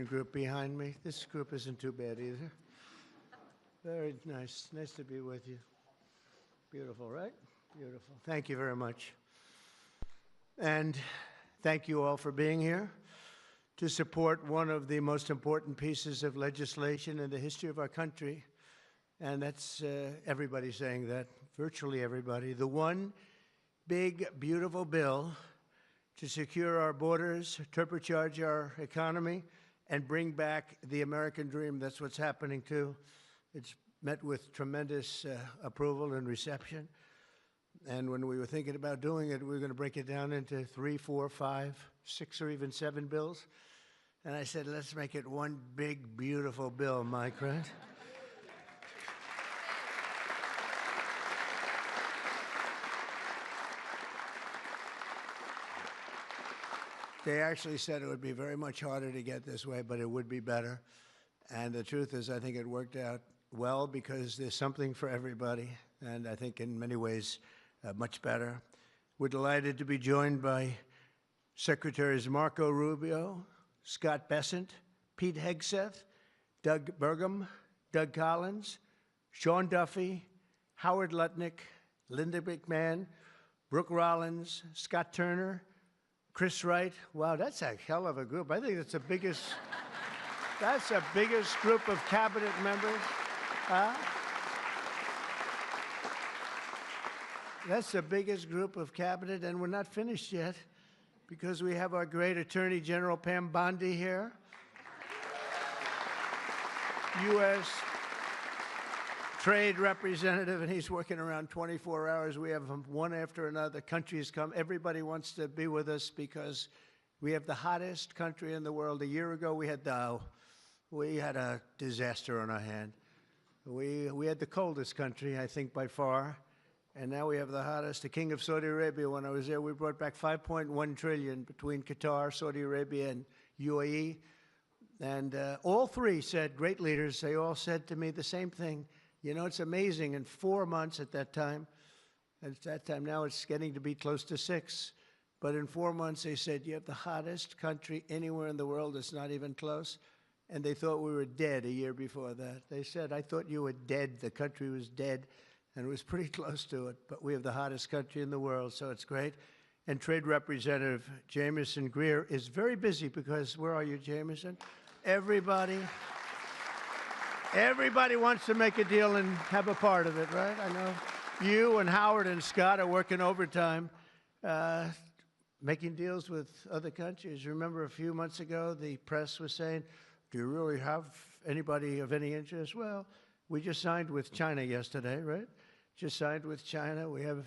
Group behind me. This group isn't too bad either. Very nice. Nice to be with you. Beautiful, right? Beautiful. Thank you very much. And thank you all for being here to support one of the most important pieces of legislation in the history of our country. And that's everybody saying that, virtually everybody. The one big, beautiful bill to secure our borders, turbocharge our economy, and bring back the American dream. That's what's happening, too. It's met with tremendous approval and reception. And when we were thinking about doing it, we were going to break it down into 3, 4, 5, 6, or even 7 bills. And I said, let's make it one big, beautiful bill, Mike, right? They actually said it would be very much harder to get this way, but it would be better. And the truth is, I think it worked out well because there's something for everybody, and I think in many ways much better. We're delighted to be joined by Secretaries Marco Rubio, Scott Bessent, Pete Hegseth, Doug Burgum, Doug Collins, Sean Duffy, Howard Lutnick, Linda McMahon, Brooke Rollins, Scott Turner, Chris Wright. Wow, that's a hell of a group. I think that's the biggest group of cabinet members. Huh? That's the biggest group of cabinet, and we're not finished yet because we have our great Attorney General Pam Bondi here. U.S. Trade Representative, and he's working around 24 hours. We have them one after another. Countries come. Everybody wants to be with us because we have the hottest country in the world. A year ago, we had a disaster on our hand. We had the coldest country, I think, by far. And now we have the hottest. The King of Saudi Arabia, when I was there, we brought back $5.1 trillion between Qatar, Saudi Arabia, and UAE. And all three said, great leaders, they all said to me the same thing. You know, it's amazing. In 4 months at that time, now it's getting to be close to 6. But in 4 months, they said, you have the hottest country anywhere in the world. It's not even close. And they thought we were dead a year before that. They said, I thought you were dead. The country was dead. And it was pretty close to it. But we have the hottest country in the world, so it's great. And Trade Representative Jamieson Greer is very busy because, where are you, Jamieson? Everybody wants to make a deal and have a part of it, right? I know you and Howard and Scott are working overtime, making deals with other countries. Remember a few months ago, the press was saying, do you really have anybody of any interest? Well, we just signed with China yesterday, right? Just signed with China. We have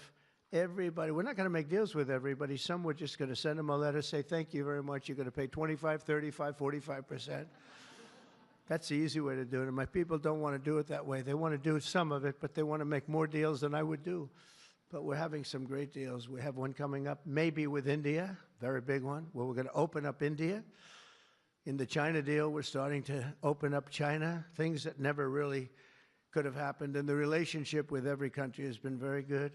everybody. We're not going to make deals with everybody. Some we're just going to send them a letter, say, thank you very much. You're going to pay 25, 35, 45%. That's the easy way to do it. And my people don't want to do it that way. They want to do some of it, but they want to make more deals than I would do. But we're having some great deals. We have one coming up, maybe with India, very big one, where we're going to open up India. In the China deal, we're starting to open up China, things that never really could have happened. And the relationship with every country has been very good.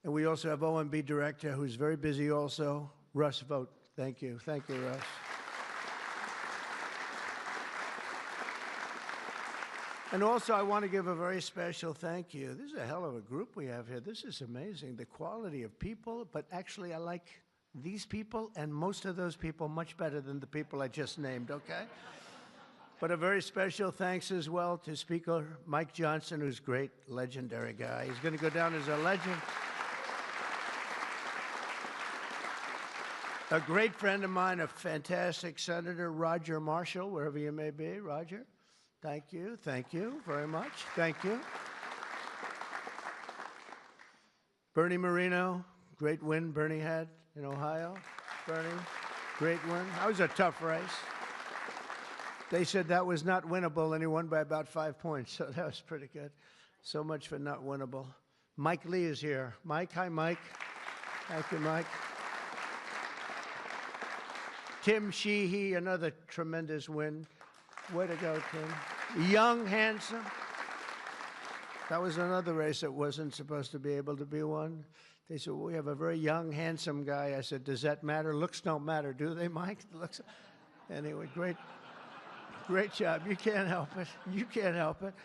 And we also have OMB Director, who's very busy also, Russ Vogt. Thank you. Thank you, Russ. And also, I want to give a very special thank you. This is a hell of a group we have here. This is amazing, the quality of people. But actually, I like these people and most of those people much better than the people I just named, okay? But a very special thanks as well to Speaker Mike Johnson, who's a great, legendary guy. He's going to go down as a legend. A great friend of mine, a fantastic Senator, Roger Marshall, wherever you may be. Roger, thank you very much. Thank you. Bernie Moreno, great win Bernie had in Ohio. Bernie, great win. That was a tough race. They said that was not winnable, and he won by about 5 points, so that was pretty good. So much for not winnable. Mike Lee is here. Mike, hi, Mike. Thank you, Mike. Tim Sheehy, another tremendous win. Way to go, Tim. Young, handsome. That was another race that wasn't supposed to be able to be won. They said, well, we have a very young, handsome guy. I said, does that matter? Looks don't matter, do they, Mike? Looks. Anyway, great. Great job. You can't help it. You can't help it.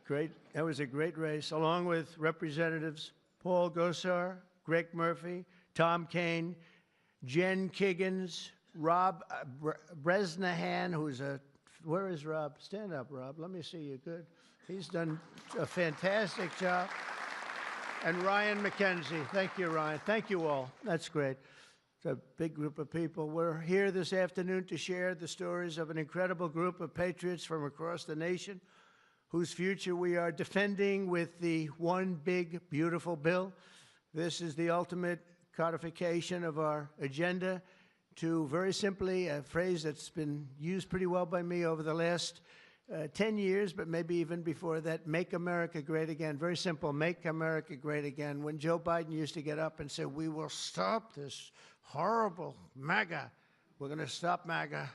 Great. That was a great race, along with Representatives Paul Gosar, Greg Murphy, Tom Kaine, Jen Kiggins, Rob Bresnahan, who's a, where is Rob? Stand up, Rob. Let me see you. Good. He's done a fantastic job. And Ryan McKenzie. Thank you, Ryan. Thank you all. That's great. It's a big group of people. We're here this afternoon to share the stories of an incredible group of patriots from across the nation whose future we are defending with the One Big Beautiful Bill. This is the ultimate codification of our agenda to, very simply, a phrase that's been used pretty well by me over the last 10 years, but maybe even before that, make America great again. Very simple, make America great again. When Joe Biden used to get up and say, we will stop this horrible MAGA. We're going to stop MAGA.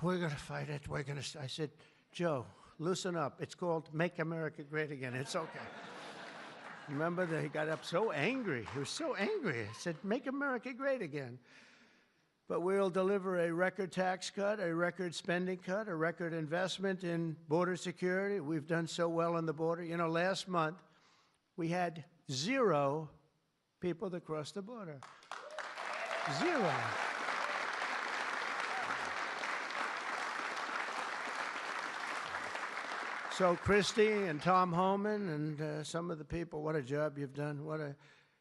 We're going to fight it. We're going to, I said, Joe, loosen up. It's called Make America Great Again. It's okay. Remember that he got up so angry. He was so angry. He said, make America great again. But we'll deliver a record tax cut, a record spending cut, a record investment in border security. We've done so well on the border. You know, last month, we had 0 people that crossed the border. 0. So Christie and Tom Homan and some of the people, what a job you've done.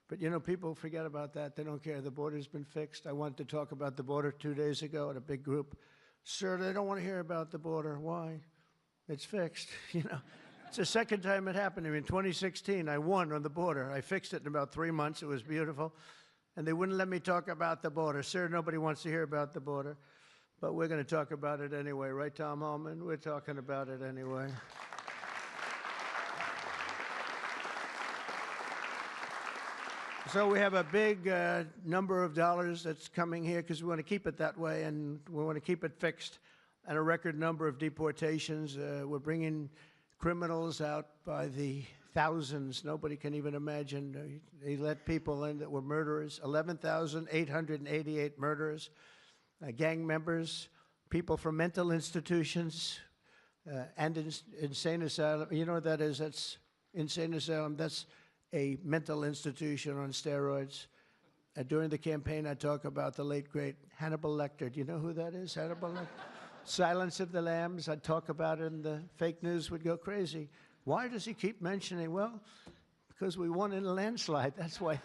But, you know, people forget about that. They don't care. The border's been fixed. I wanted to talk about the border 2 days ago at a big group. Sir, they don't want to hear about the border. Why? It's fixed. You know, it's the second time it happened to me. In 2016, I won on the border. I fixed it in about 3 months. It was beautiful. And they wouldn't let me talk about the border. Sir, nobody wants to hear about the border. But we're going to talk about it anyway. Right, Tom Homan? We're talking about it anyway. So we have a big number of dollars that's coming here because we want to keep it that way, and we want to keep it fixed, and a record number of deportations. We're bringing criminals out by the thousands. Nobody can even imagine. They let people in that were murderers, 11,888 murderers, gang members, people from mental institutions and insane asylum. You know what that is? That's insane asylum. That's a mental institution on steroids. During the campaign, I talk about the late, great Hannibal Lecter. Do you know who that is, Hannibal Lecter? Silence of the Lambs. I'd talk about it, and the fake news would go crazy. Why does he keep mentioning? Well, because we won in a landslide. That's why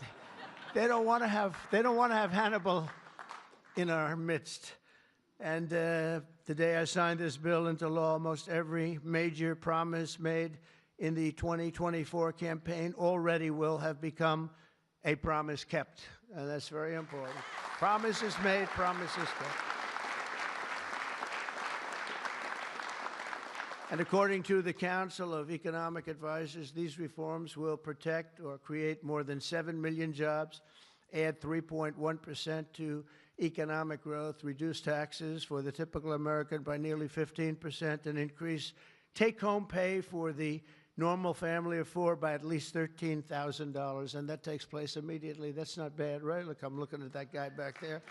they don't want to have Hannibal in our midst. And the day I signed this bill into law, almost every major promise made in the 2024 campaign already will have become a promise kept. And that's very important. Promises made, promises kept. And according to the Council of Economic Advisors, these reforms will protect or create more than 7 million jobs, add 3.1% to economic growth, reduce taxes for the typical American by nearly 15%, and increase take-home pay for the normal family of 4 by at least $13,000, and that takes place immediately. That's not bad, right? Look, I'm looking at that guy back there,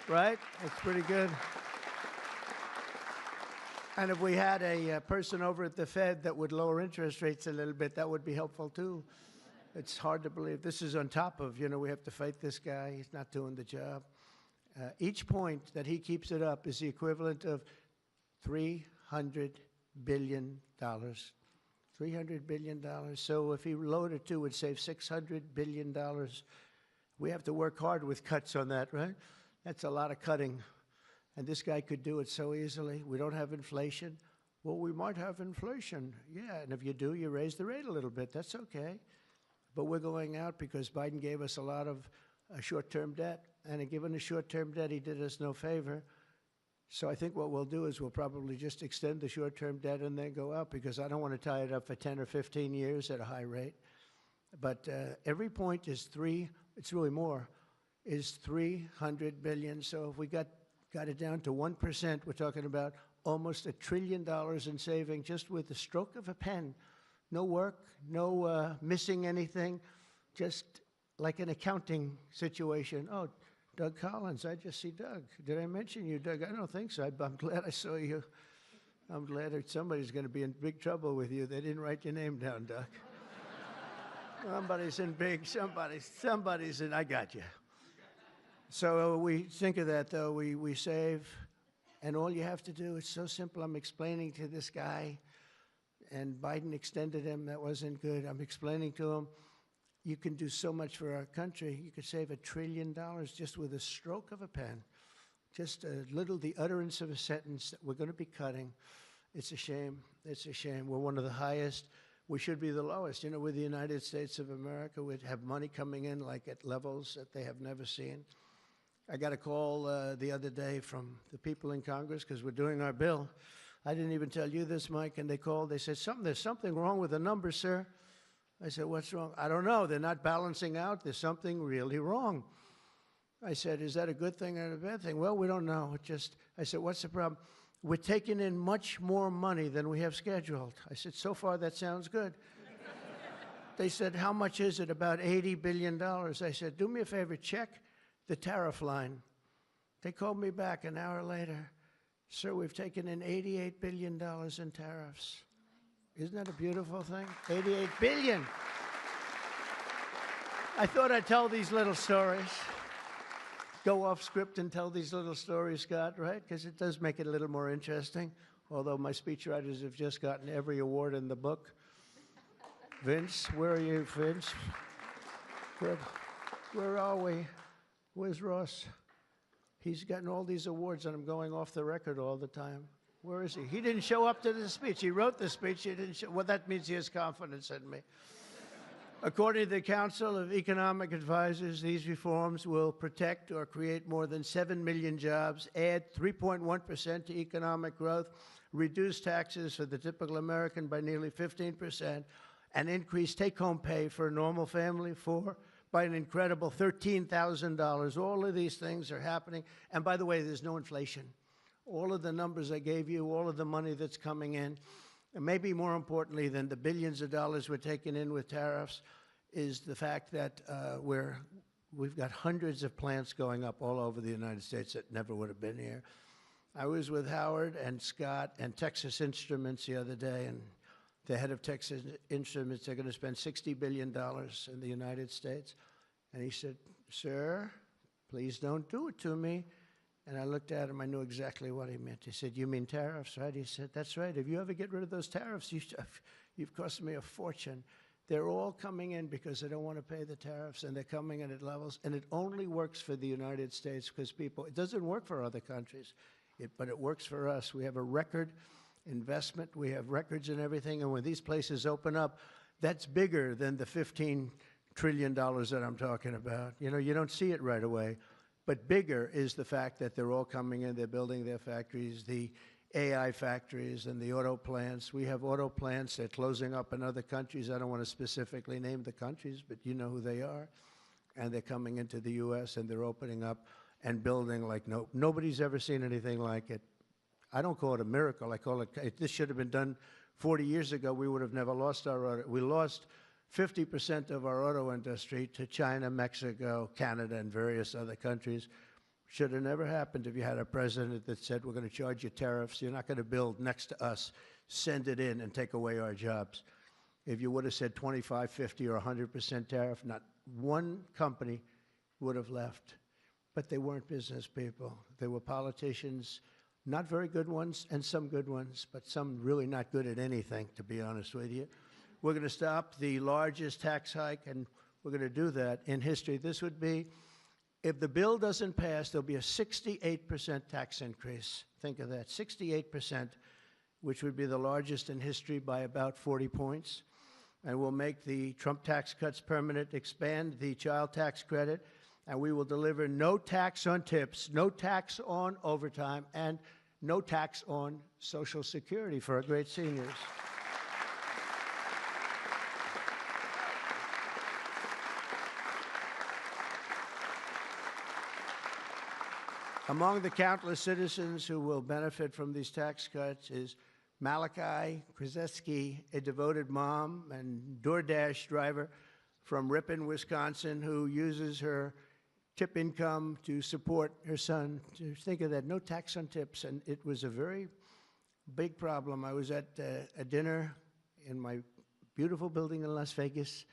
right? That's pretty good. And if we had a person over at the Fed that would lower interest rates a little bit, that would be helpful too. It's hard to believe. This is on top of, you know, we have to fight this guy. He's not doing the job. Each point that he keeps it up is the equivalent of $300 billion. $300 billion. So if he loaded 2, it would save $600 billion. We have to work hard with cuts on that, right? That's a lot of cutting. And this guy could do it so easily. We don't have inflation. Well, we might have inflation. Yeah, and if you do, you raise the rate a little bit. That's okay. But we're going out because Biden gave us a lot of short-term debt. And given the short-term debt, he did us no favor. So I think what we'll do is we'll probably just extend the short-term debt and then go out, because I don't want to tie it up for 10 or 15 years at a high rate. But every point is it's really more, is $300 billion. So if we got it down to 1%, we're talking about almost $1 trillion in saving just with the stroke of a pen. No work, no missing anything, just like an accounting situation. Oh, Doug Collins, I just see Doug. Did I mention you, Doug? I don't think so. I'm glad I saw you. I'm glad that somebody's going to be in big trouble with you. They didn't write your name down, Doc. Somebody's in big, somebody's in, I got you. So we think of that, though. We save, and all you have to do, it's so simple. I'm explaining to this guy, and Biden extended him. That wasn't good. I'm explaining to him, you can do so much for our country. You could save $1 trillion just with a stroke of a pen. Just a little, the utterance of a sentence that we're going to be cutting. It's a shame. It's a shame. We're one of the highest. We should be the lowest. You know, with the United States of America, we'd have money coming in like at levels that they have never seen. I got a call the other day from the people in Congress because we're doing our bill. I didn't even tell you this, Mike, and they called. They said, there's something wrong with the numbers, sir. I said, what's wrong? I don't know. They're not balancing out. There's something really wrong. I said, is that a good thing or a bad thing? Well, we don't know. I said, what's the problem? We're taking in much more money than we have scheduled. I said, so far that sounds good. They said, how much is it? About $80 billion. I said, do me a favor, check the tariff line. They called me back an hour later. Sir, we've taken in $88 billion in tariffs. Isn't that a beautiful thing? $88 billion. I thought I'd tell these little stories. Go off script and tell these little stories, Scott, right? Because it does make it a little more interesting, although my speechwriters have just gotten every award in the book. Vince, where are you, Vince? Good. Where are we? Where's Ross? He's gotten all these awards, and I'm going off the record all the time. Where is he? He didn't show up to the speech. He wrote the speech. He didn't show. Well, that means he has confidence in me. According to the Council of Economic Advisors, these reforms will protect or create more than 7 million jobs, add 3.1% to economic growth, reduce taxes for the typical American by nearly 15%, and increase take-home pay for a normal family by an incredible $13,000. All of these things are happening. And by the way, there's no inflation. All of the numbers I gave you, all of the money that's coming in, and maybe more importantly than the billions of dollars we're taking in with tariffs is the fact that we've got hundreds of plants going up all over the United States that never would have been here. I was with Howard and Scott and Texas Instruments the other day, and the head of Texas Instruments, they're going to spend $60 billion in the United States. And he said, sir, please don't do it to me. And I looked at him, I knew exactly what he meant. He said, you mean tariffs, right? He said, that's right. If you ever get rid of those tariffs, you've cost me a fortune. They're all coming in because they don't want to pay the tariffs, and they're coming in at levels. And it only works for the United States because it doesn't work for other countries, but it works for us. We have a record investment. We have records and everything. And when these places open up, that's bigger than the $15 trillion that I'm talking about. You know, you don't see it right away. But bigger is the fact that they're all coming in, they're building their factories, the AI factories and the auto plants. We have auto plants that are closing up in other countries. I don't want to specifically name the countries, but you know who they are. And they're coming into the U.S. and they're opening up and building like nobody's ever seen anything like it. I don't call it a miracle. I call it, this should have been done 40 years ago. We would have never lost our auto. We lost 50% of our auto industry to China, Mexico, Canada, and various other countries. Should have never happened if you had a president that said, we're going to charge you tariffs. You're not going to build next to us. Send it in and take away our jobs. If you would have said 25, 50, or 100% tariff, not one company would have left. But they weren't business people. They were politicians, not very good ones, and some good ones, but some really not good at anything, to be honest with you. We're going to stop the largest tax hike, and we're going to do that in history. This would be, if the bill doesn't pass, there'll be a 68% tax increase. Think of that, 68%, which would be the largest in history by about 40 points. And we'll make the Trump tax cuts permanent, expand the child tax credit, and we will deliver no tax on tips, no tax on overtime, and no tax on Social Security for our great seniors. Among the countless citizens who will benefit from these tax cuts is Malachi Krzyzewski, a devoted mom and DoorDash driver from Ripon, Wisconsin, who uses her tip income to support her son. Just think of that, no tax on tips. And it was a very Big problem. I was at a dinner in my beautiful building in Las Vegas,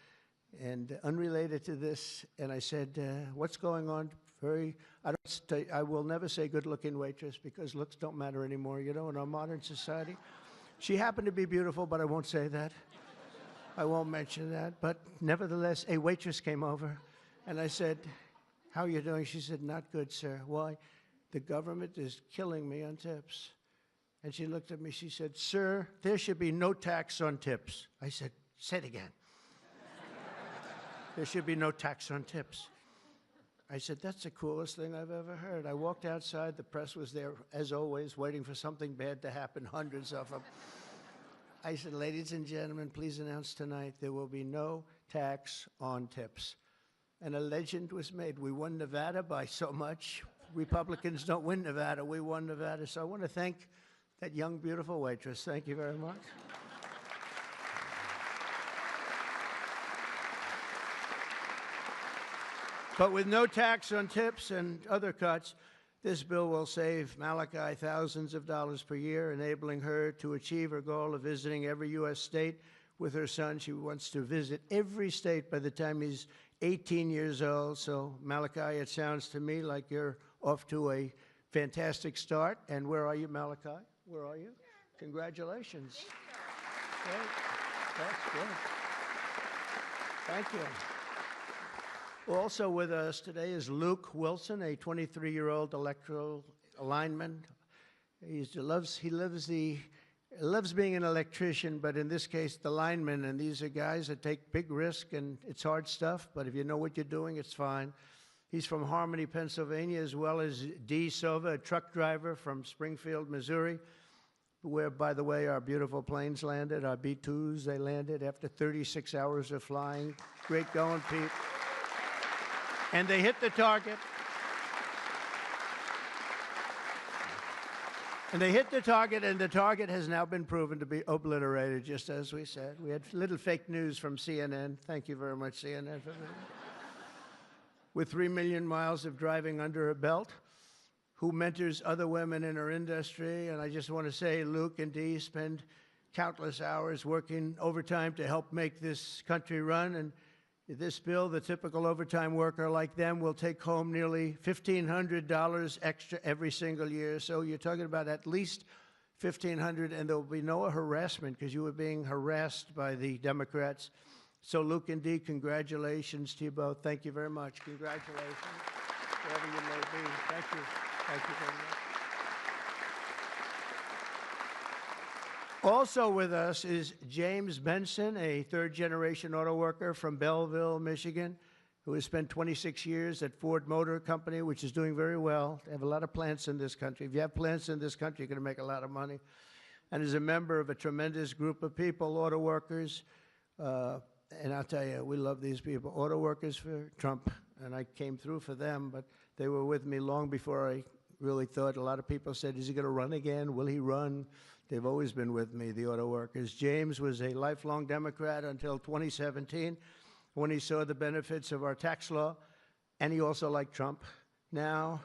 and unrelated to this, and I said, what's going on? I will never say good-looking waitress because looks don't matter anymore, you know, in our modern society. She happened to be beautiful, but I won't say that. I won't mention that. But nevertheless, a waitress came over, and I said, how are you doing? She said, not good, sir. Why? The government is killing me on tips. And she looked at me, she said, sir, there should be no tax on tips. I said, say it again. There should be no tax on tips. I said, that's the coolest thing I've ever heard. I walked outside, the press was there, as always, waiting for something bad to happen, hundreds of them. I said, ladies and gentlemen, please announce tonight there will be no tax on tips. And a legend was made. We won Nevada by so much. Republicans don't win Nevada. We won Nevada. So I want to thank that young, beautiful waitress. Thank you very much. But with no tax on tips and other cuts, this bill will save Malachi thousands of dollars per year, enabling her to achieve her goal of visiting every U.S. state with her son. She wants to visit every state by the time he's 18 years old. So, Malachi, it sounds to me like you're off to a fantastic start. And where are you, Malachi? Where are you? Congratulations. Great. That's good. Thank you. Also with us today is Luke Wilson, a 23-year-old electrical lineman. He loves being an electrician, but in this case, the lineman. And these are guys that take big risk, and it's hard stuff. But if you know what you're doing, it's fine. He's from Harmony, Pennsylvania, as well as Dee Sova, a truck driver from Springfield, Missouri, where, by the way, our beautiful planes landed, our B-2s. They landed after 36 hours of flying. Great going, Pete. And they hit the target. And they hit the target, and the target has now been proven to be obliterated, just as we said. We had little fake news from CNN. Thank you very much, CNN, for that. With 3 million miles of driving under her belt, who mentors other women in her industry. And I just want to say, Luke and Dee spend countless hours working overtime to help make this country run. And this bill, the typical overtime worker like them will take home nearly $1,500 extra every single year. So you're talking about at least $1,500, and there will be no harassment because you were being harassed by the Democrats. So Luke and Dee, congratulations to you both. Thank you very much. Congratulations, wherever you may be. Thank you. Thank you very much. Also with us is James Benson, a third-generation auto worker from Belleville, Michigan, who has spent 26 years at Ford Motor Company, which is doing very well. They have a lot of plants in this country. If you have plants in this country, you're going to make a lot of money. And is a member of a tremendous group of people, auto workers. And I'll tell you, we love these people. Auto workers for Trump, and I came through for them, but they were with me long before I really thought. A lot of people said, is he going to run again? Will he run? They've always been with me, the auto workers. James was a lifelong Democrat until 2017 when he saw the benefits of our tax law, and he also liked Trump. Now,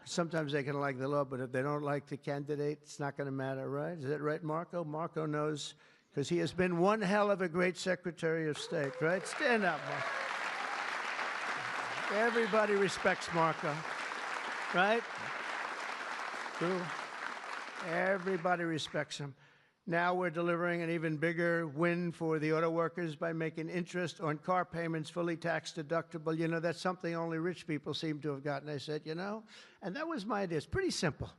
sometimes they can like the law, but if they don't like the candidate, it's not going to matter, right? Is that right, Marco? Marco knows, because he has been one hell of a great Secretary of State, right? Stand up, Marco. Everybody respects Marco, right? True. Everybody respects him. Now we're delivering an even bigger win for the auto workers by making interest on car payments fully tax deductible. You know, that's something only rich people seem to have gotten. I said, you know, and that was my idea. It's pretty simple.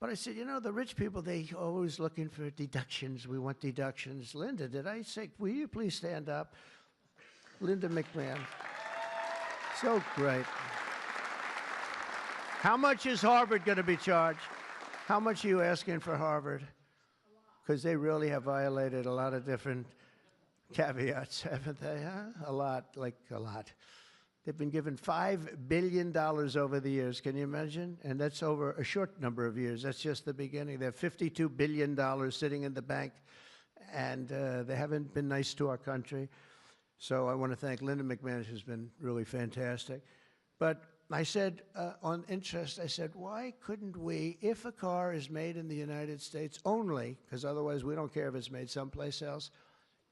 But I said, you know, the rich people, they always looking for deductions. We want deductions. Linda, did I say, will you please stand up? Linda McMahon. So great. How much is Harvard going to be charged? How much are you asking for Harvard? Because they really have violated a lot of different caveats, haven't they? Huh? A lot, like a lot. They've been given $5 billion over the years. Can you imagine? And that's over a short number of years. That's just the beginning. They have $52 billion sitting in the bank, and they haven't been nice to our country. So I want to thank Linda McMahon, who's been really fantastic. But I said on interest, I said, why couldn't we, if a car is made in the United States only, because otherwise we don't care if it's made someplace else,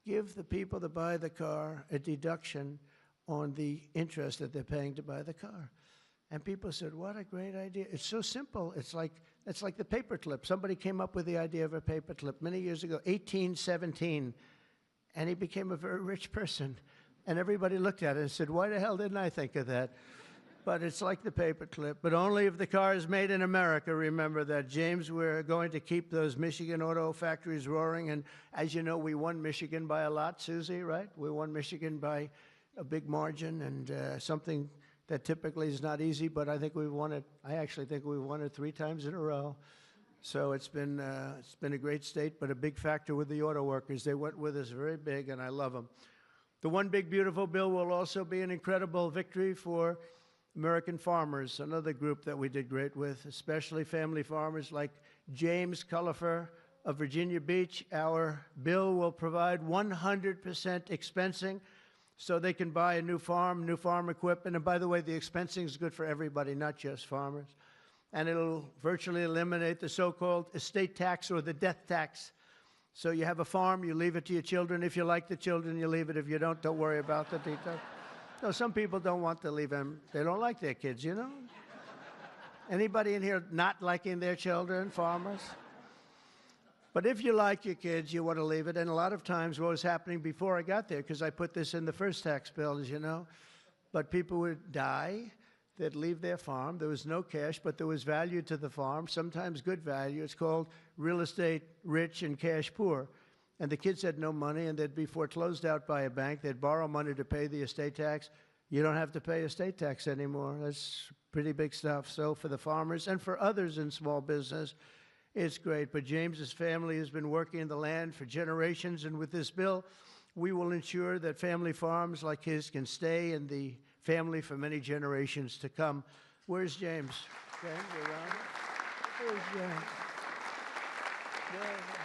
give the people that buy the car a deduction on the interest that they're paying to buy the car. And people said, what a great idea. It's so simple. It's like the paperclip. Somebody came up with the idea of a paperclip many years ago, 1817, and he became a very rich person. And everybody looked at it and said, why the hell didn't I think of that? But it's like the paperclip, but only if the car is made in America. Remember that, James. We're going to keep those Michigan auto factories roaring. And as you know, we won Michigan by a lot, Susie, right? We won Michigan by a big margin, and something that typically is not easy, but I think we've won it. I actually think we've won it 3 times in a row. So it's been a great state, but a big factor with the auto workers. They went with us very big, and I love them. The One Big Beautiful Bill will also be an incredible victory for American farmers, another group that we did great with, especially family farmers like James Cullifer of Virginia Beach. Our bill will provide 100% expensing so they can buy a new farm equipment. And by the way, the expensing is good for everybody, not just farmers. And it'll virtually eliminate the so-called estate tax or the death tax. So you have a farm, you leave it to your children. If you like the children, you leave it. If you don't worry about the details. No, some people don't want to leave them. They don't like their kids, you know? Anybody in here not liking their children, farmers? But if you like your kids, you want to leave it. And a lot of times what was happening before I got there, because I put this in the first tax bill, as you know, but people would die, they'd leave their farm. There was no cash, but there was value to the farm, sometimes good value. It's called real estate rich and cash poor. And the kids had no money, and they'd be foreclosed out by a bank. They'd borrow money to pay the estate tax. You don't have to pay estate tax anymore. That's pretty big stuff. So for the farmers and for others in small business, it's great. But James's family has been working in the land for generations, and with this bill, we will ensure that family farms like his can stay in the family for many generations to come. Where's James? James, around? Where's James? Yeah.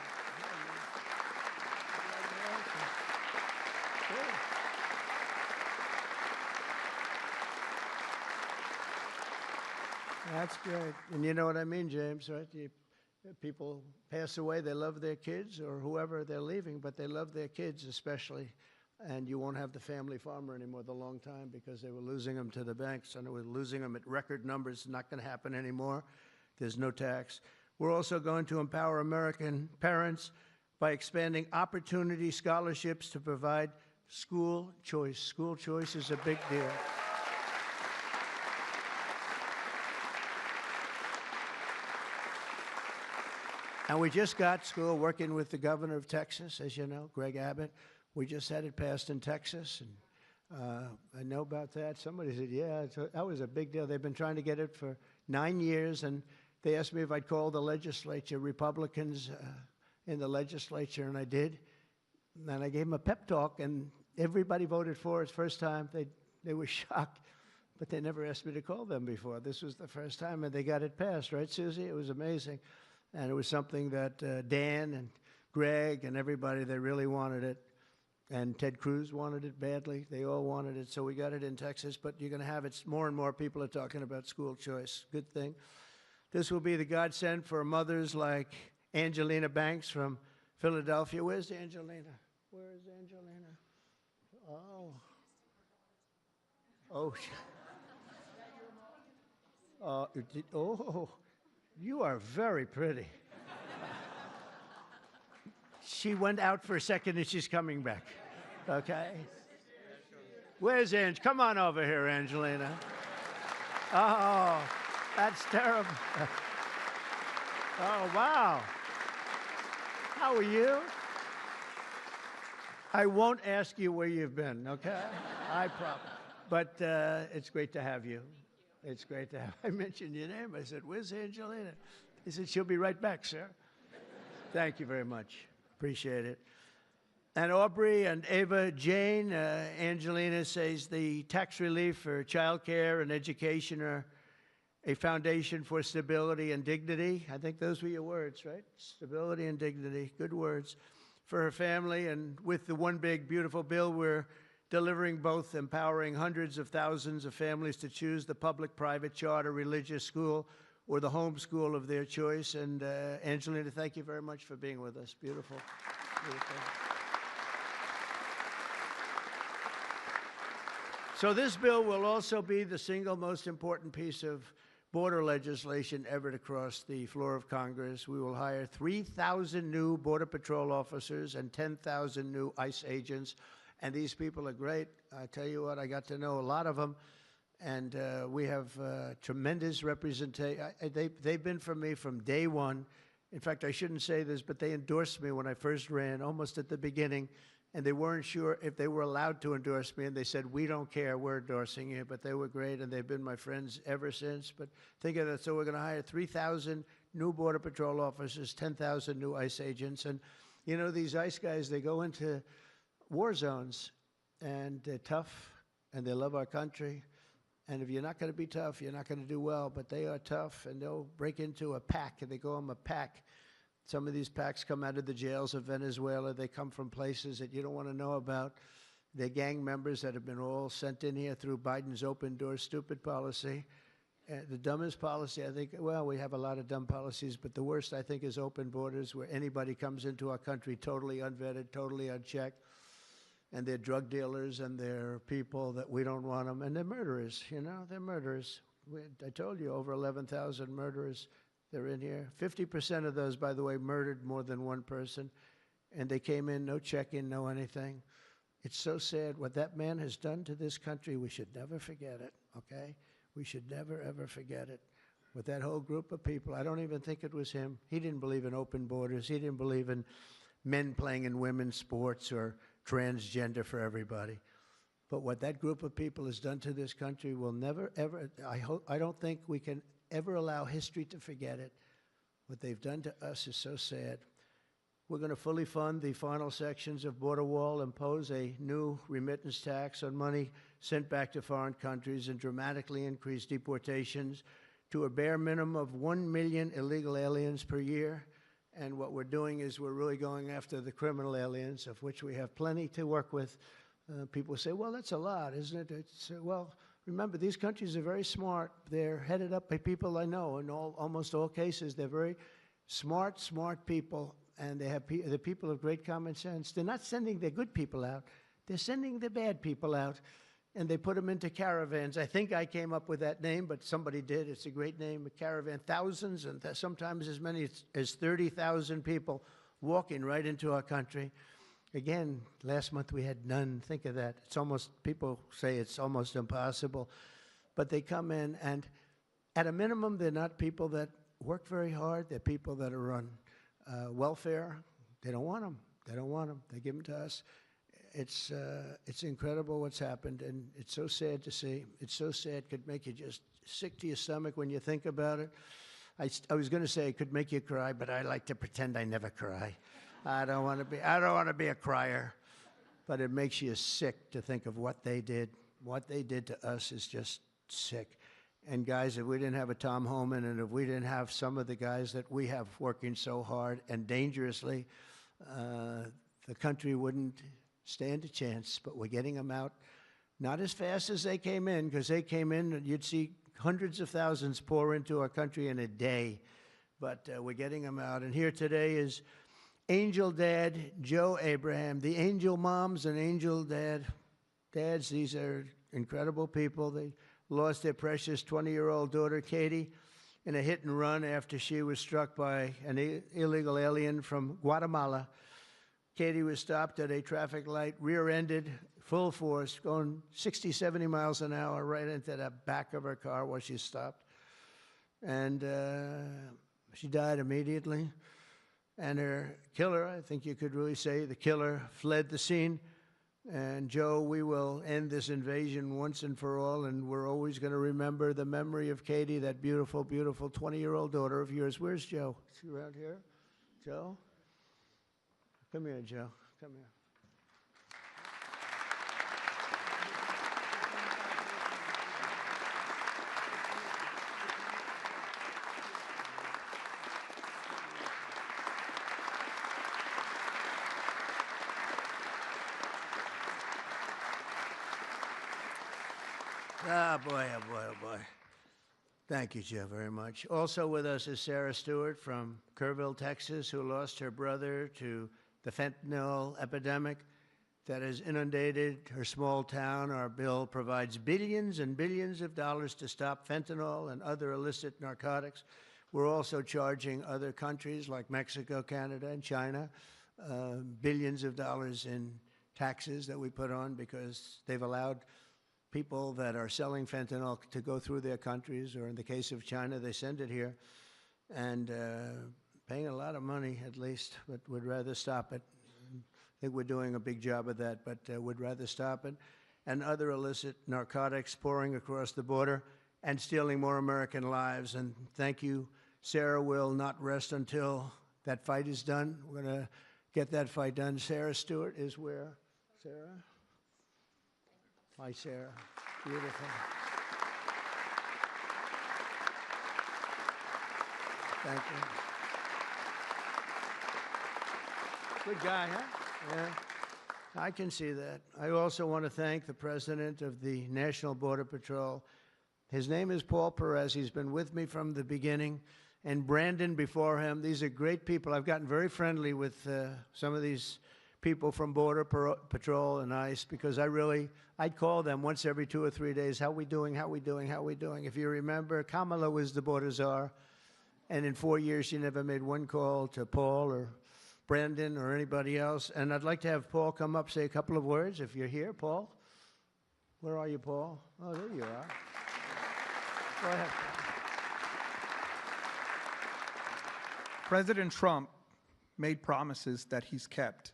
That's great. And you know what I mean, James, right? People pass away, they love their kids or whoever they're leaving, but they love their kids especially. And you won't have the family farmer anymore the long time because they were losing them to the banks, and they were losing them at record numbers. Not going to happen anymore. There's no tax. We're also going to empower American parents by expanding opportunity scholarships to provide school choice. School choice is a big deal. And we just got school working with the governor of Texas, as you know, Greg Abbott. We just had it passed in Texas, and I know about that. Somebody said, yeah, that was a big deal. They've been trying to get it for 9 years, and they asked me if I'd call the legislature, Republicans in the legislature, and I did. And I gave them a pep talk, and everybody voted for it. First time, they were shocked, but they never asked me to call them before. This was the first time, and they got it passed, right, Susie? It was amazing. And it was something that Dan and Greg and everybody, they really wanted it. And Ted Cruz wanted it badly. They all wanted it, so we got it in Texas. But you're going to have it. More and more people are talking about school choice. Good thing. This will be the godsend for mothers like Angelina Banks from Philadelphia. Where's Angelina? Where is Angelina? Oh, you are very pretty. She went out for a second and she's coming back. Okay? Where's Ange? Come on over here, Angelina. Oh, that's terrible. Oh, wow. How are you? I won't ask you where you've been, okay? I promise. But it's great to have you. It's great to have. I mentioned your name. I said, where's Angelina? He said, she'll be right back, sir. Thank you very much. Appreciate it. And Aubrey and Ava Jane, Angelina says the tax relief for child care and education are a foundation for stability and dignity. I think those were your words, right? Stability and dignity. Good words for her family. And with the One Big Beautiful Bill, we're delivering both empowering hundreds of thousands of families to choose the public, private, charter, religious school, or the home school of their choice. And Angelina, thank you very much for being with us. Beautiful. Beautiful. So this bill will also be the single most important piece of border legislation ever to cross the floor of Congress. We will hire 3,000 new Border Patrol officers and 10,000 new ICE agents. And these people are great. I tell you what, I got to know a lot of them. And we have tremendous representation. They've been for me from day one. In fact, I shouldn't say this, but they endorsed me when I first ran, almost at the beginning. And they weren't sure if they were allowed to endorse me. And they said, we don't care, we're endorsing you. But they were great, and they've been my friends ever since. But think of that. So we're going to hire 3,000 new Border Patrol officers, 10,000 new ICE agents. And, you know, these ICE guys, they go into war zones, and they're tough, and they love our country. And if you're not going to be tough, you're not going to do well. But they are tough, and they'll break into a pack, and they call them a pack. Some of these packs come out of the jails of Venezuela. They come from places that you don't want to know about. They're gang members that have been all sent in here through Biden's open door stupid policy. The dumbest policy, I think, well, we have a lot of dumb policies, but the worst, I think, is open borders, where anybody comes into our country totally unvetted, totally unchecked. And they're drug dealers, and they're people that we don't want them. And they're murderers, you know, they're murderers. I told you, over 11,000 murderers. They're in here. 50% of those, by the way, murdered more than one person. And they came in, no check-in, no anything. It's so sad. What that man has done to this country, we should never forget it, okay? We should never, ever forget it. With that whole group of people, I don't even think it was him. He didn't believe in open borders. He didn't believe in men playing in women's sports or transgender for everybody. But what that group of people has done to this country will never, ever, I don't think we can ever allow history to forget it. What they've done to us is so sad. We're going to fully fund the final sections of Border Wall, impose a new remittance tax on money sent back to foreign countries, and dramatically increase deportations to a bare minimum of 1 million illegal aliens per year. And what we're doing is we're really going after the criminal aliens, of which we have plenty to work with. People say, well, that's a lot, isn't it? Well, remember, these countries are very smart. They're headed up by people I know. In almost all cases, they're very smart people, and they have the people of great common sense. They're not sending their good people out. They're sending the bad people out, and they put them into caravans. I think I came up with that name, but somebody did. It's a great name, a caravan. Thousands, and sometimes as many as 30,000 people walking right into our country. Again, last month we had none. Think of that. It's almost, people say it's almost impossible. But they come in, and at a minimum, they're not people that work very hard. They're people that are on welfare. They don't want them. They don't want them. They give them to us. It's incredible what's happened, and it's so sad to see. It's so sad. It could make you just sick to your stomach when you think about it. I was going to say it could make you cry, but I like to pretend I never cry. I don't want to be a crier, but it makes you sick to think of what they did. What they did to us is just sick. And guys, if we didn't have a Tom Homan, and if we didn't have some of the guys that we have working so hard and dangerously, the country wouldn't stand a chance. But we're getting them out, not as fast as they came in, because they came in and you'd see hundreds of thousands pour into our country in a day. But we're getting them out. And here today is Angel Dad Joe Abraham, the Angel Moms and Angel Dads. These are incredible people. They lost their precious 20-year-old daughter, Katie, in a hit and run after she was struck by an illegal alien from Guatemala. Katie was stopped at a traffic light, rear-ended, full force, going 60, 70 miles an hour right into the back of her car while she stopped. And she died immediately. And her killer, I think you could really say the killer, fled the scene. And Joe, we will end this invasion once and for all, and we're always going to remember the memory of Katie, that beautiful, beautiful 20-year-old daughter of yours. Where's Joe? Is she around here? Joe? Come here, Joe. Come here. Ah, boy, oh, boy, oh, boy. Thank you, Joe, very much. Also with us is Sarah Stewart from Kerrville, Texas, who lost her brother to the fentanyl epidemic that has inundated her small town. Our bill provides billions and billions of dollars to stop fentanyl and other illicit narcotics. We're also charging other countries like Mexico, Canada, and China billions of dollars in taxes that we put on because they've allowed people that are selling fentanyl to go through their countries, or in the case of China, they send it here, and paying a lot of money at least, but would rather stop it. I think we're doing a big job of that, but would rather stop it. And other illicit narcotics pouring across the border and stealing more American lives. And thank you. Sarah will not rest until that fight is done. We're going to get that fight done. Sarah Stewart is where? Sarah? Hi, Sarah. Beautiful. Thank you. Good guy, huh? Yeah. I can see that. I also want to thank the president of the National Border Patrol. His name is Paul Perez. He's been with me from the beginning. And Brandon before him. These are great people. I've gotten very friendly with some of these people from Border Patrol and ICE because I'd call them once every 2 or 3 days. How we doing? How we doing? How we doing? If you remember, Kamala was the border czar. And in 4 years, she never made one call to Paul or Brandon or anybody else. And I'd like to have Paul come up, say a couple of words. If you're here, Paul. Where are you, Paul? Oh, there you are. Go ahead, Paul. President Trump made promises that he's kept.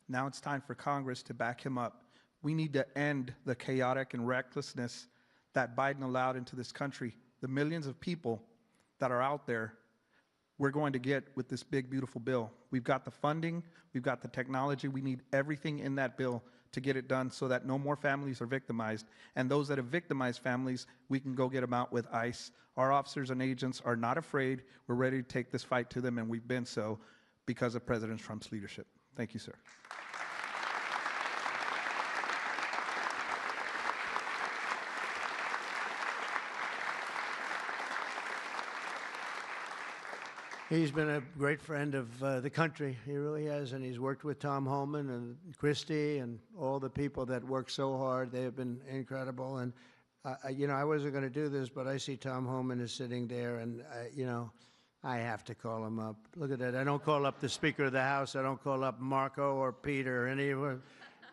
Now it's time for Congress to back him up. We need to end the chaotic and recklessness that Biden allowed into this country. The millions of people that are out there, we're going to get with this big, beautiful bill. We've got the funding, we've got the technology, we need everything in that bill to get it done so that no more families are victimized. And those that have victimized families, we can go get them out with ICE. Our officers and agents are not afraid. We're ready to take this fight to them, and we've been so because of President Trump's leadership. Thank you, sir. He's been a great friend of the country. He really has, and he's worked with Tom Homan and Christie and all the people that work so hard. They have been incredible. And, you know, I wasn't going to do this, but I see Tom Homan is sitting there, and, you know, I have to call him up. Look at that. I don't call up the Speaker of the House. I don't call up Marco or Peter or anyone.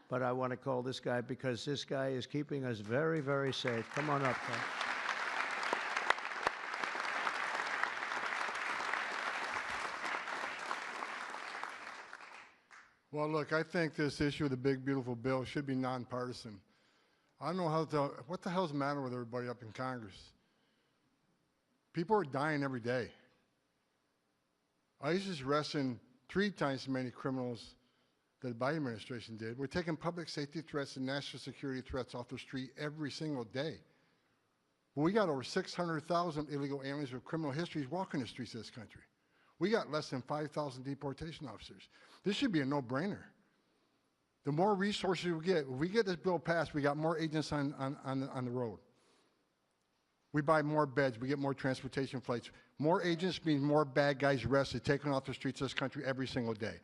But I want to call this guy because this guy is keeping us very, very safe. Come on up, Tom. Well, look, I think this issue of the big, beautiful bill should be nonpartisan. I don't know what the hell's the matter with everybody up in Congress? People are dying every day. ICE is arresting 3 times as many criminals that the Biden administration did. We're taking public safety threats and national security threats off the street every single day. But we got over 600,000 illegal aliens with criminal histories walking the streets of this country. We got less than 5,000 deportation officers. This should be a no-brainer. The more resources we get, if we get this bill passed, we got more agents on the road. We buy more beds, we get more transportation flights. More agents means more bad guys arrested, taken off the streets of this country every single day.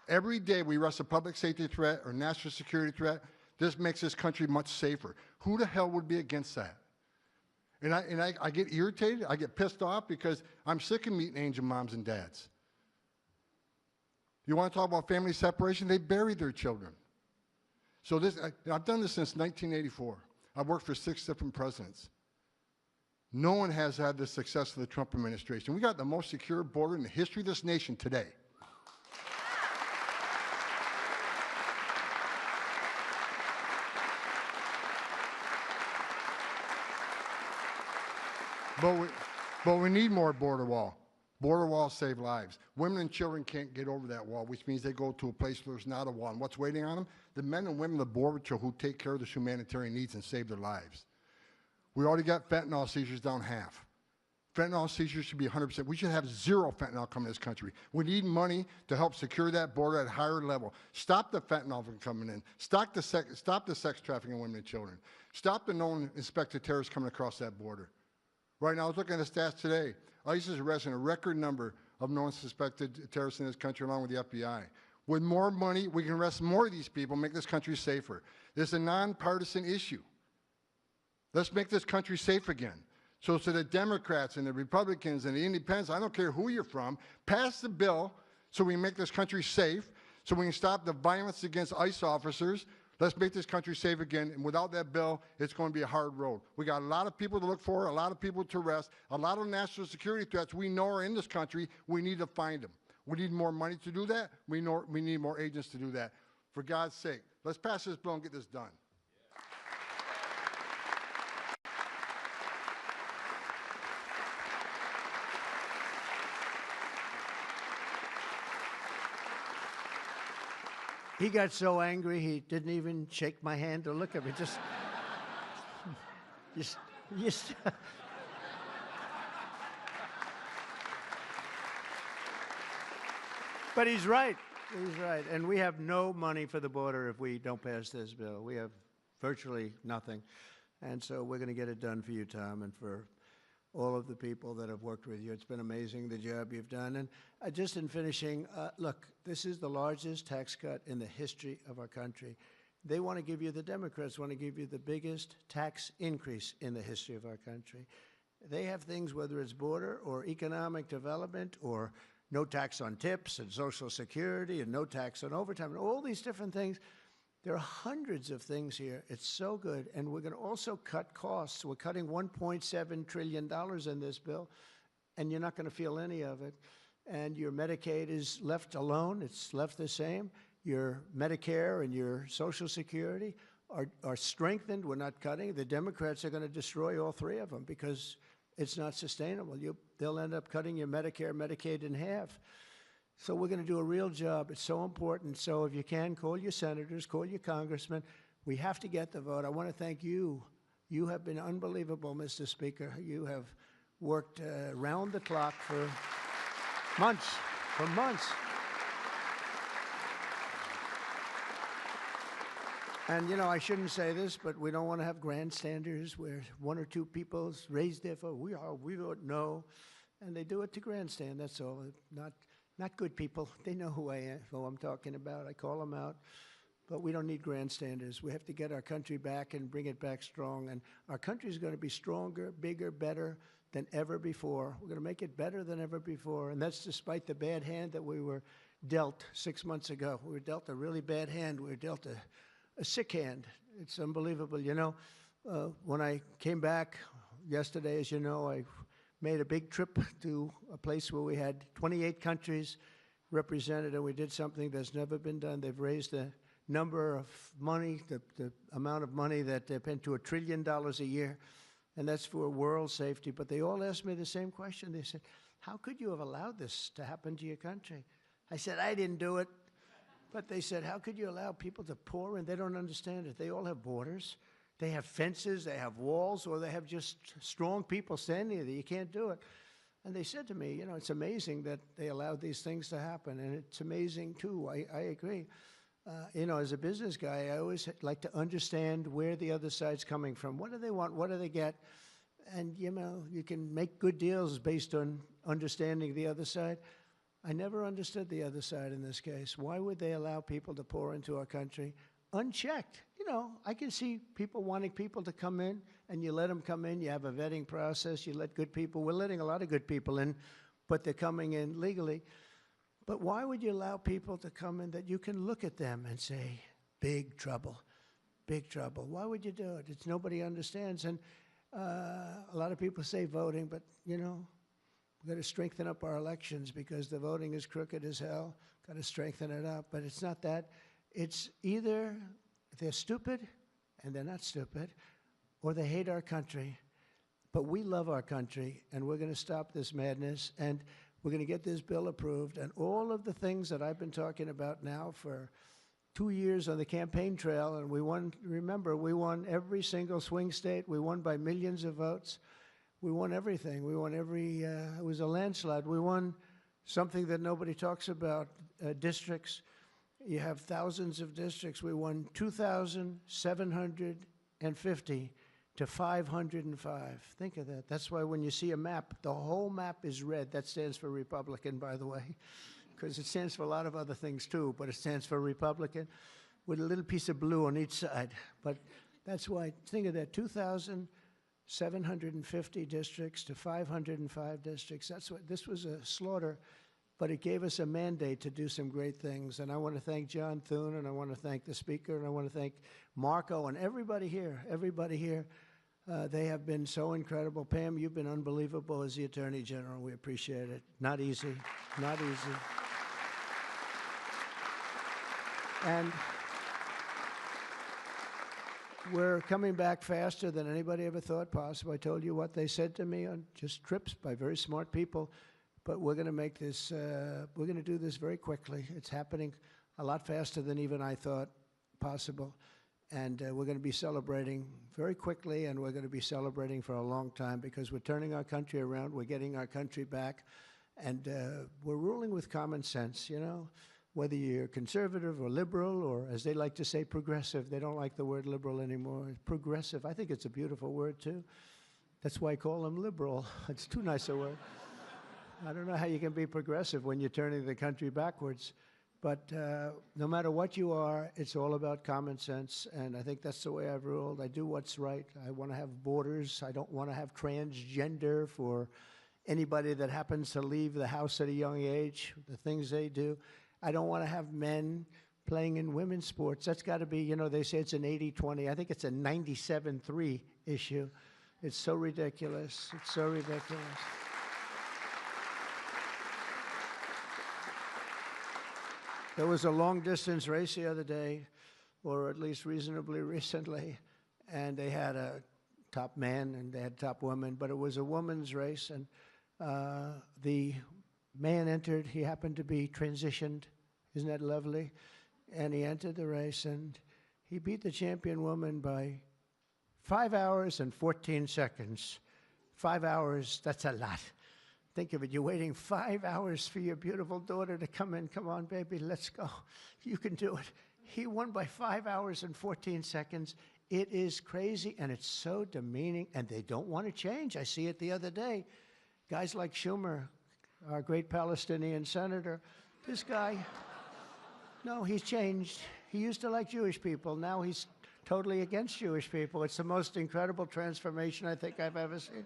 Every day we arrest a public safety threat or national security threat, this makes this country much safer. Who the hell would be against that? And I get irritated, I get pissed off because I'm sick of meeting angel moms and dads. You want to talk about family separation? They buried their children. So I've done this since 1984. I've worked for 6 different presidents. No one has had the success of the Trump administration. We got the most secure border in the history of this nation today. But we need more border wall. Border walls save lives. Women and children can't get over that wall, which means they go to a place where there's not a wall. And what's waiting on them? The men and women of the Border Patrol who take care of the humanitarian needs and save their lives. We already got fentanyl seizures down half. Fentanyl seizures should be 100%. We should have zero fentanyl coming to this country. We need money to help secure that border at a higher level. Stop the fentanyl from coming in. Stop the sex trafficking of women and children. Stop the known inspected terrorists coming across that border. Right now, I was looking at the stats today. ICE is arresting a record number of known suspected terrorists in this country, along with the FBI. With more money, we can arrest more of these people, make this country safer. This is a nonpartisan issue. Let's make this country safe again. So to the Democrats and the Republicans and the Independents, I don't care who you're from, pass the bill so we make this country safe, so we can stop the violence against ICE officers. Let's make this country safe again, and without that bill, it's going to be a hard road. We got a lot of people to look for, a lot of people to arrest, a lot of national security threats we know are in this country. We need to find them. We need more money to do that. We need more agents to do that. For God's sake, let's pass this bill and get this done. He got so angry he didn't even shake my hand or look at me. Just But he's right. He's right. And we have no money for the border if we don't pass this bill. We have virtually nothing. And so we're going to get it done for you, Tom, and for all of the people that have worked with you. It's been amazing, the job you've done. And just in finishing, look, this is the largest tax cut in the history of our country. They want to give you, the Democrats want to give you the biggest tax increase in the history of our country. They have things, whether it's border or economic development or no tax on tips and Social Security and no tax on overtime and all these different things. There are hundreds of things here. It's so good. And we're going to also cut costs. We're cutting $1.7 trillion in this bill, and you're not going to feel any of it. And your Medicaid is left alone. It's left the same. Your Medicare and your Social Security are strengthened. We're not cutting. The Democrats are going to destroy all three of them because it's not sustainable. They'll end up cutting your Medicare, Medicaid in half. So we're going to do a real job. It's so important. So if you can, call your senators, call your congressmen. We have to get the vote. I want to thank you. You have been unbelievable, Mr. Speaker. You have worked round the clock for months, And, you know, I shouldn't say this, but we don't want to have grandstanders where one or two people raise their vote. We don't know. And they do it to grandstand, that's all. Not good people. They know who I'm talking about. I call them out. But we don't need grandstanders. We have to get our country back and bring it back strong. And our country is going to be stronger, bigger, better than ever before. We're going to make it better than ever before. And that's despite the bad hand that we were dealt 6 months ago. We were dealt a really bad hand. We were dealt a sick hand. It's unbelievable. You know, when I came back yesterday, as you know, I made a big trip to a place where we had 28 countries represented, and we did something that's never been done. They've raised the number of money, the amount of money that they spend to $1 trillion a year, and that's for world safety. But they all asked me the same question. They said, how could you have allowed this to happen to your country? I said, I didn't do it. But they said, how could you allow people to pour in? They don't understand it. They all have borders. They have fences, they have walls, or they have just strong people standing there. You can't do it. And they said to me, you know, it's amazing that they allowed these things to happen. And it's amazing, too. I agree. You know, as a business guy, I always like to understand where the other side's coming from. What do they want? What do they get? And, you know, you can make good deals based on understanding the other side. I never understood the other side in this case. Why would they allow people to pour into our country unchecked? You know, I can see people wanting people to come in, and you let them come in. You have a vetting process. You let good people. We're letting a lot of good people in, but they're coming in legally. But why would you allow people to come in that you can look at them and say, big trouble, big trouble? Why would you do it? It's nobody understands. And a lot of people say voting, but, you know, we've got to strengthen up our elections because the voting is crooked as hell. Got to strengthen it up. But it's not that. It's either they're stupid and they're not stupid, or they hate our country. But we love our country, and we're going to stop this madness, and we're going to get this bill approved. And all of the things that I've been talking about now for 2 years on the campaign trail, and we won, remember, we won every single swing state. We won by millions of votes. We won everything. We won every, it was a landslide. We won something that nobody talks about, districts. You have thousands of districts. We won 2,750 to 505. Think of that. That's why when you see a map, the whole map is red. That stands for Republican, by the way, because it stands for a lot of other things too, but it stands for Republican with a little piece of blue on each side. But that's why, think of that, 2,750 districts to 505 districts. That's what, this was a slaughter, but it gave us a mandate to do some great things. And I want to thank John Thune, and I want to thank the speaker, and I want to thank Marco and everybody here, they have been so incredible. Pam, you've been unbelievable as the Attorney General. We appreciate it. Not easy, not easy. And we're coming back faster than anybody ever thought possible. I told you what they said to me on just trips by very smart people, but we're going to make this, we're going to do this very quickly. It's happening a lot faster than even I thought possible. And we're going to be celebrating very quickly, and we're going to be celebrating for a long time because we're turning our country around, we're getting our country back, and we're ruling with common sense, you know? Whether you're conservative or liberal, or as they like to say, progressive. They don't like the word liberal anymore. Progressive, I think it's a beautiful word too. That's why I call them liberal. It's too nice a word. I don't know how you can be progressive when you're turning the country backwards. But no matter what you are, it's all about common sense, and I think that's the way I've ruled. I do what's right. I want to have borders. I don't want to have transgender for anybody that happens to leave the house at a young age, the things they do. I don't want to have men playing in women's sports. That's got to be, you know, they say it's an 80-20. I think it's a 97-3 issue. It's so ridiculous. It's so ridiculous. There was a long-distance race the other day, or at least reasonably recently, and they had a top man and they had top women, but it was a women's race, and the man entered. He happened to be transitioned. Isn't that lovely? And he entered the race, and he beat the champion woman by 5 hours and 14 seconds. 5 hours, that's a lot. Think of it, you're waiting 5 hours for your beautiful daughter to come in. Come on, baby, let's go. You can do it. He won by 5 hours and 14 seconds. It is crazy, and it's so demeaning, and they don't want to change. I see it the other day. Guys like Schumer, our great Palestinian senator, this guy, no, he's changed. He used to like Jewish people. Now he's totally against Jewish people. It's the most incredible transformation I think I've ever seen.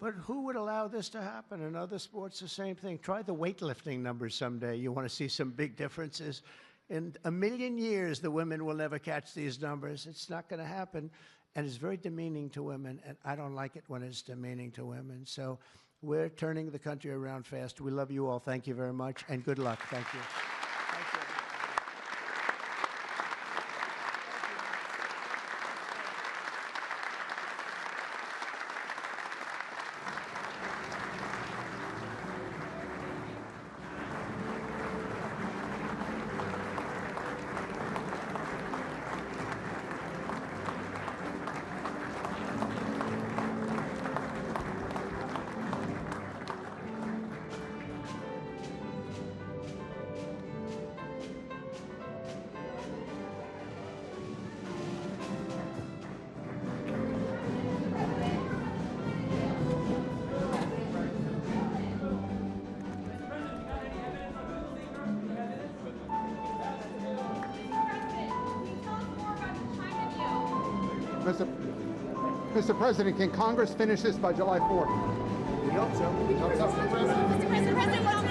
But who would allow this to happen? In other sports, the same thing. Try the weightlifting numbers someday. You want to see some big differences. In a million years, the women will never catch these numbers. It's not going to happen. And it's very demeaning to women, and I don't like it when it's demeaning to women. So we're turning the country around fast. We love you all. Thank you very much, and good luck. Thank you. Thank you. Mr. President, can Congress finish this by July 4th? We hope so. Mr. President,